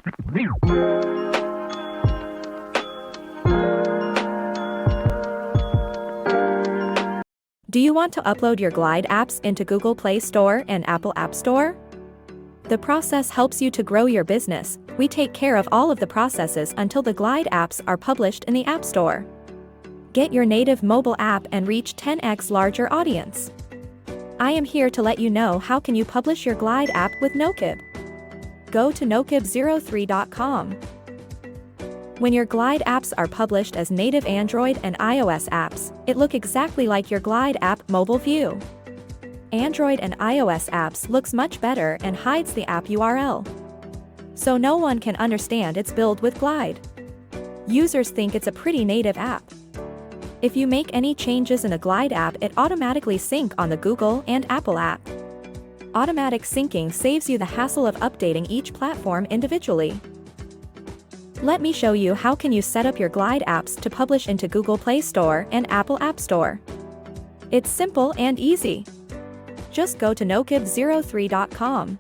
Do you want to upload your Glide apps into Google Play Store and Apple App Store? The process helps you to grow your business. We take care of all of the processes until the Glide apps are published in the App Store. Get your native mobile app and reach 10x larger audience. I am here to let you know how can you publish your Glide app with Nokib. Go to Nokib03.com. When your Glide apps are published as native Android and iOS apps, it look exactly like your Glide app mobile view. Android and iOS apps looks much better and hides the app URL. So no one can understand it's built with Glide. Users think it's a pretty native app. If you make any changes in a Glide app, it automatically sync on the Google and Apple app. Automatic syncing saves you the hassle of updating each platform individually. Let me show you how can you set up your Glide apps to publish into Google Play Store and Apple App Store. It's simple and easy. Just go to Nokib03.com.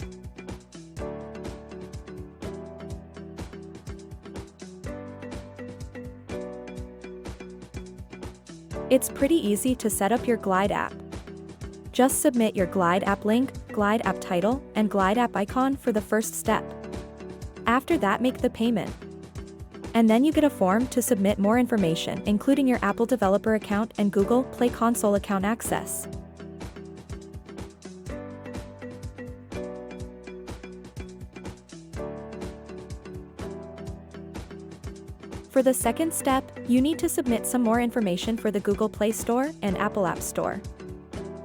It's pretty easy to set up your Glide app. Just submit your Glide app link, Glide app title, and Glide app icon for the first step. After that, make the payment. And then you get a form to submit more information, including your Apple developer account and Google Play Console account access. For the second step, you need to submit some more information for the Google Play Store and Apple App Store.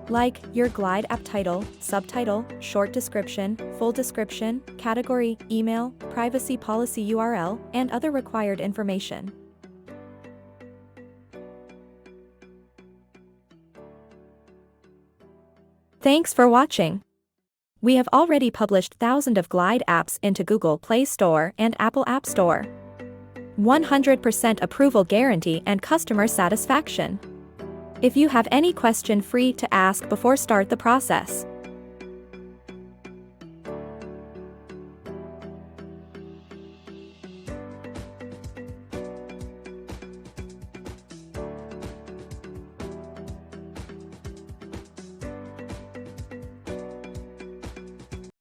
Like your Glide app title, subtitle, short description, full description, category, email, privacy policy URL, and other required information. Thanks for watching. We have already published thousands of Glide apps into Google Play Store and Apple App Store. 100% approval guarantee and customer satisfaction. If you have any question, free to ask before start the process.